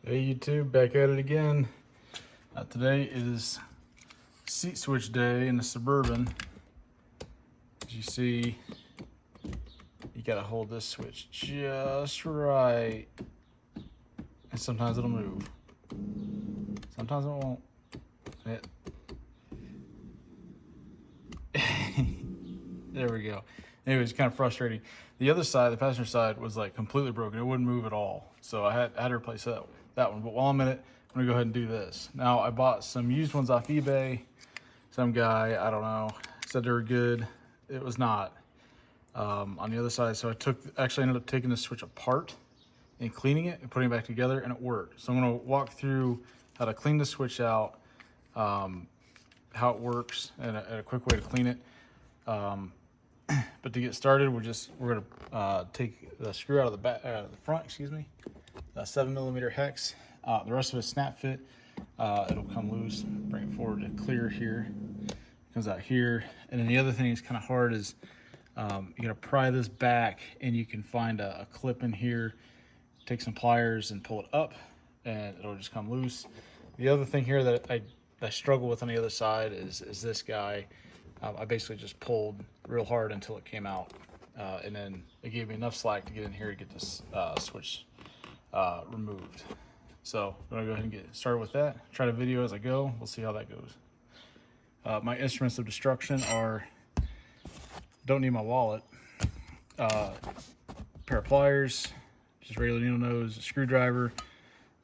Hey YouTube, back at it again. Today is seat switch day in the Suburban. As you see, you gotta hold this switch just right. And sometimes it'll move. Sometimes it won't. There we go. Anyway, it's kind of frustrating. The other side, the passenger side, was like completely broken. It wouldn't move at all. So I had to replace that one. But while I'm in it, I'm gonna go ahead and do this. Now I bought some used ones off eBay. Some guy, I don't know, said they were good. It was not. On the other side, so actually ended up taking the switch apart and cleaning it and putting it back together, and it worked. So I'm gonna walk through how to clean the switch out, how it works, and a quick way to clean it. But to get started, we're gonna take the screw out of the front, excuse me, the 7mm hex. The rest of it snap fit. It'll come loose. Bring it forward to clear here. Comes out here, and then the other thing that's kind of hard is you gotta pry this back, and you can find a clip in here. Take some pliers and pull it up, and it'll just come loose. The other thing here that I struggle with on the other side is this guy. I basically just pulled real hard until it came out, and then it gave me enough slack to get in here to get this switch removed. So I'm gonna go ahead and get started with that. Try to video as I go. We'll see how that goes. My instruments of destruction are, don't need my wallet, pair of pliers, just regular needle nose, a screwdriver,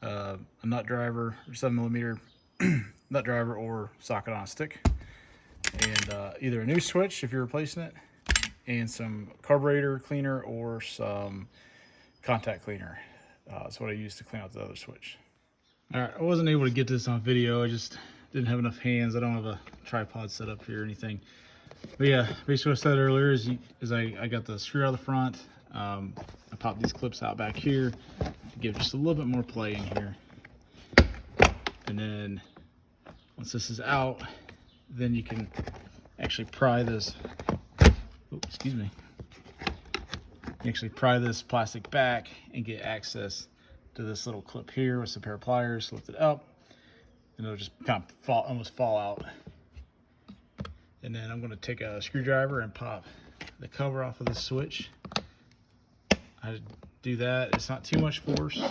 a nut driver, or 7mm nut driver, or socket on a stick, and either a new switch if you're replacing it, and some carburetor cleaner or some contact cleaner. That's what I used to clean out the other switch. All right, I wasn't able to get this on video. I just didn't have enough hands. I don't have a tripod set up here or anything. But yeah, basically what I said earlier is I got the screw out of the front. I popped these clips out back here to give just a little bit more play in here. And then once this is out, then you can actually pry this, excuse me. You actually pry this plastic back and get access to this little clip here with a pair of pliers. Lift it up, and it'll just kind of almost fall out. And then I'm going to take a screwdriver and pop the cover off of the switch. I do that. It's not too much force.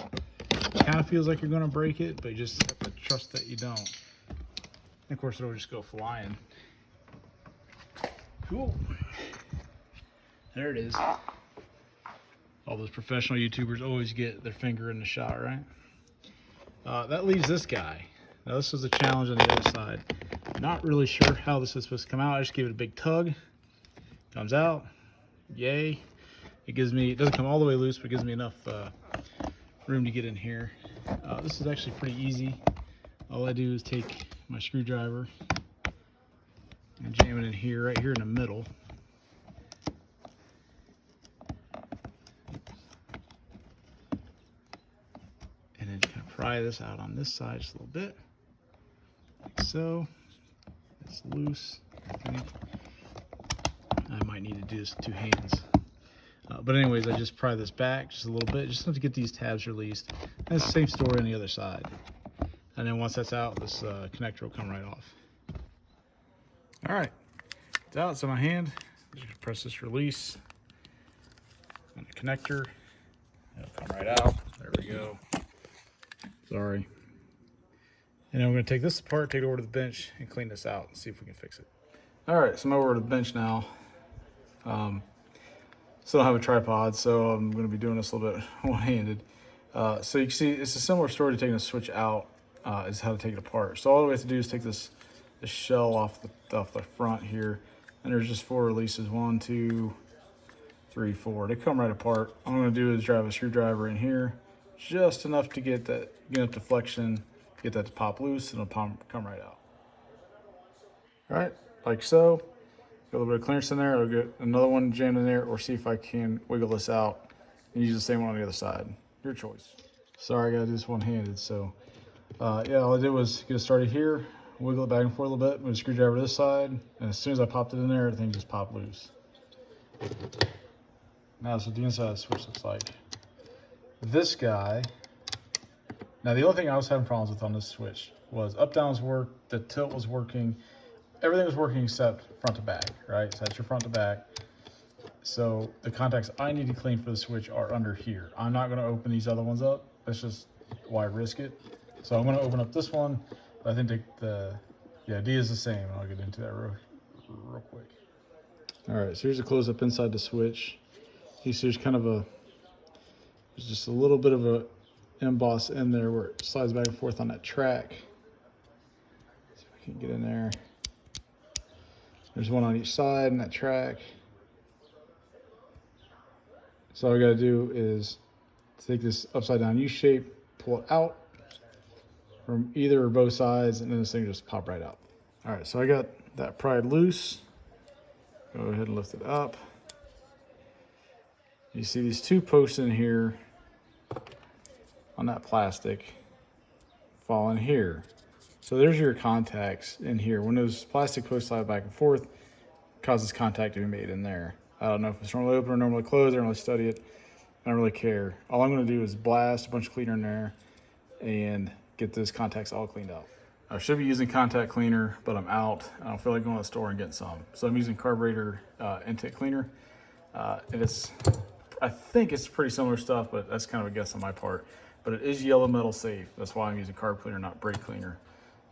It kind of feels like you're going to break it, but you just have to trust that you don't. And of course, it'll just go flying. Cool. There it is. All those professional YouTubers always get their finger in the shot, right? That leaves this guy. Now this was a challenge on the other side. Not really sure how this is supposed to come out. I just give it a big tug. Comes out. Yay. It doesn't come all the way loose, but it gives me enough room to get in here. This is actually pretty easy. All I do is take my screwdriver and jam it in here, right here in the middle. And then kind of pry this out on this side just a little bit, like so. It's loose, I think. I might need to do this with two hands. But anyways, I just pry this back just a little bit, just to get these tabs released. And it's the same story on the other side. And then once that's out, this connector will come right off. All right, it's out, it's in my hand. Just press this release on the connector. It'll come right out. There we go. Sorry. And then we're going to take this apart, take it over to the bench, and clean this out and see if we can fix it. All right, so I'm over to the bench now. Still don't have a tripod, so I'm going to be doing this a little bit one-handed. So you can see it's a similar story to taking a switch out, is how to take it apart. So all we have to do is take this shell off the front here, and there's just 4 releases, 1, 2, 3, 4. They come right apart. All I'm going to do is drive a screwdriver in here, just enough to get enough deflection, get that to pop loose, and it'll come right out. All right, like so. Got a little bit of clearance in there. I'll get another one jammed in there, or see if I can wiggle this out and use the same one on the other side. Your choice. Sorry, I gotta do this one-handed. So yeah, all I did was get it started here, wiggle it back and forth a little bit, move the screwdriver to this side, and as soon as I popped it in there, everything just popped loose. Now that's what the inside of the switch looks like. This guy Now the only thing I was having problems with on this switch was up down was work, the tilt was working, everything was working except front to back, right? So that's your front to back. So the contacts I need to clean for the switch are under here. I'm not going to open these other ones up. That's just why risk it. So I'm going to open up this one. But I think the idea is the same. I'll get into that real quick. All right, so here's a close up inside the switch. You see there's kind of there's just a little bit of a emboss in there where it slides back and forth on that track. See if I can get in there. There's one on each side in that track. So all we gotta do is take this upside down U shape, pull it out from either or both sides, and then this thing just pop right out. All right, so I got that pried loose. Go ahead and lift it up. You see these two posts in here on that plastic fall in here. So there's your contacts in here. When those plastic posts slide back and forth, it causes contact to be made in there. I don't know if it's normally open or normally closed. I don't really study it. I don't really care. All I'm going to do is blast a bunch of cleaner in there and get those contacts all cleaned out. I should be using contact cleaner, but I'm out. I don't feel like going to the store and getting some. So I'm using carburetor intake cleaner. And I think it's pretty similar stuff, but that's kind of a guess on my part. But it is yellow metal safe. That's why I'm using carb cleaner, not brake cleaner.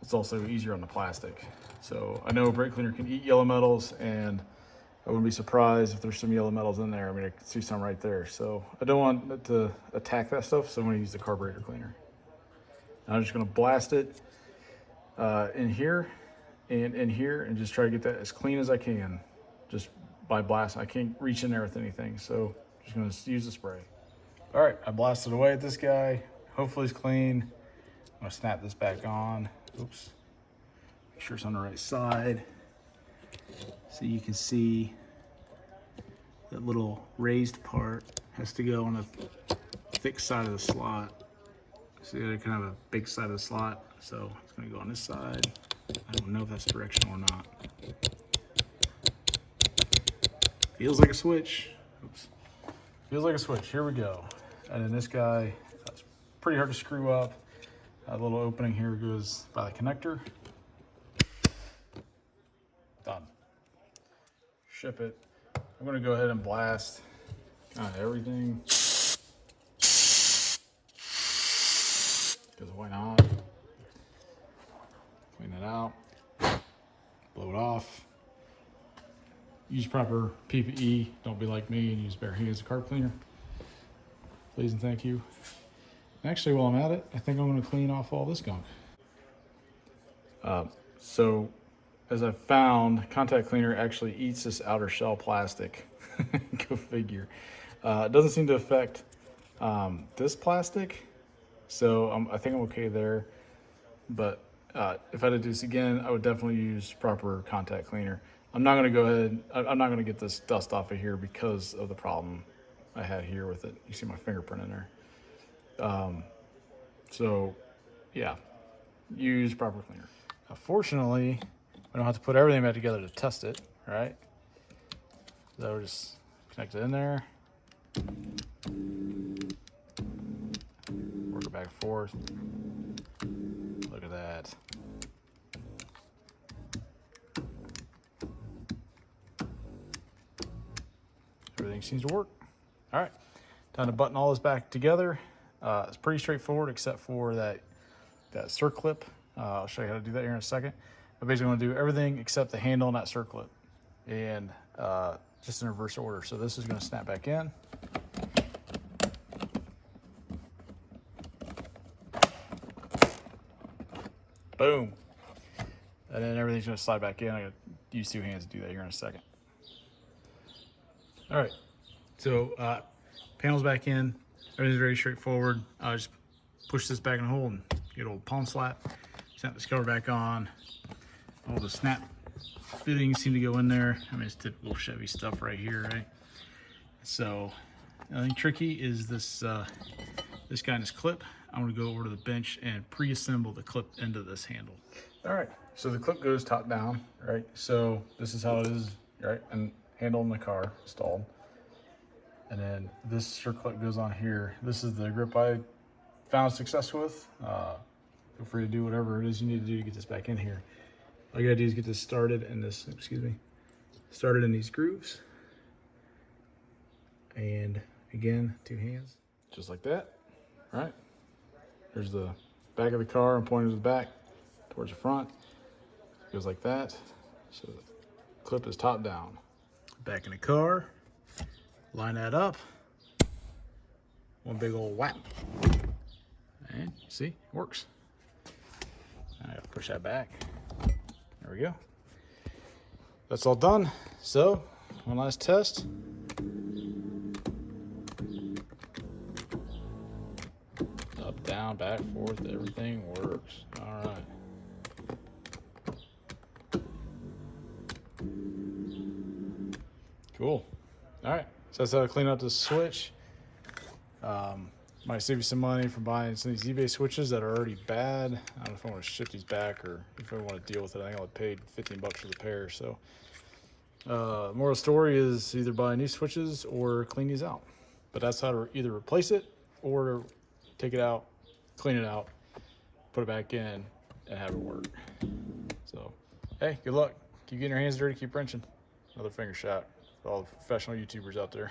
It's also easier on the plastic. So I know brake cleaner can eat yellow metals, and I wouldn't be surprised if there's some yellow metals in there. I mean, I can see some right there. So I don't want it to attack that stuff, so I'm gonna use the carburetor cleaner. Now I'm just gonna blast it in here and in here and just try to get that as clean as I can, just by blasting. I can't reach in there with anything, so just gonna use the spray. All right, I blasted away at this guy. Hopefully it's clean. I'm gonna snap this back on. Oops. Make sure it's on the right side. So you can see that little raised part has to go on the thick side of the slot. See, I kind of have a big side of the slot, so it's gonna go on this side. I don't know if that's directional or not. Feels like a switch. Oops. Feels like a switch. Here we go. And then this guy, that's pretty hard to screw up. A little opening here goes by the connector. Done. Ship it. I'm gonna go ahead and blast everything. Because why not? Clean it out. Blow it off. Use proper PPE. Don't be like me and use bare hands carb cleaner. Please and thank you. Actually, while I'm at it, I think I'm going to clean off all this gunk. So, as I found, contact cleaner actually eats this outer shell plastic. Go figure. It doesn't seem to affect this plastic, so I think I'm okay there. But if I had to do this again, I would definitely use proper contact cleaner. I'm not going to go ahead, I'm not going to get this dust off of here because of the problem I had here with it. You see my fingerprint in there. So yeah, use proper cleaner. Fortunately, we don't have to put everything back together to test it, right? So we'll just connect it in there. Work it back and forth. Look at that. Everything seems to work. All right, time to button all this back together. It's pretty straightforward except for that circlip. I'll show you how to do that here in a second. I'm basically going to do everything except the handle and that circlip, and just in reverse order. So this is going to snap back in. Boom. And then everything's going to slide back in. I got to use two hands to do that here in a second. All right, so panels back in. Everything's very straightforward. Just push this back in the hole and get a little palm slap. Snap this cover back on. All the snap fittings seem to go in there. I mean, it's typical Chevy stuff right here, right? So, nothing tricky is this this guy and this clip. I'm gonna go over to the bench and pre-assemble the clip into this handle. All right, so the clip goes top down, right? So this is how it is, right? And handle in the car installed. And then this sure clip goes on here. This is the grip I found success with. Feel free to do whatever it is you need to do to get this back in here. All you gotta do is get this started in this, started in these grooves. And again, 2 hands, just like that. All right, there's the back of the car. I'm pointing to the back towards the front. It goes like that. So the clip is top down. Back in the car, line that up. One big old whap. And see, it works. I gotta push that back. There we go. That's all done. So, one last test. Up, down, back, forth, everything works. All right. Cool. All right, so that's how to clean up the switch. Might save you some money from buying some of these eBay switches that are already bad. I don't know if I want to ship these back or if I want to deal with it. I think I only paid 15 bucks for the pair. So, moral of the story is either buy new switches or clean these out. But that's how to either replace it or take it out, clean it out, put it back in, and have it work. So, hey, good luck. Keep getting your hands dirty, keep wrenching. Another finger shot for all the professional YouTubers out there.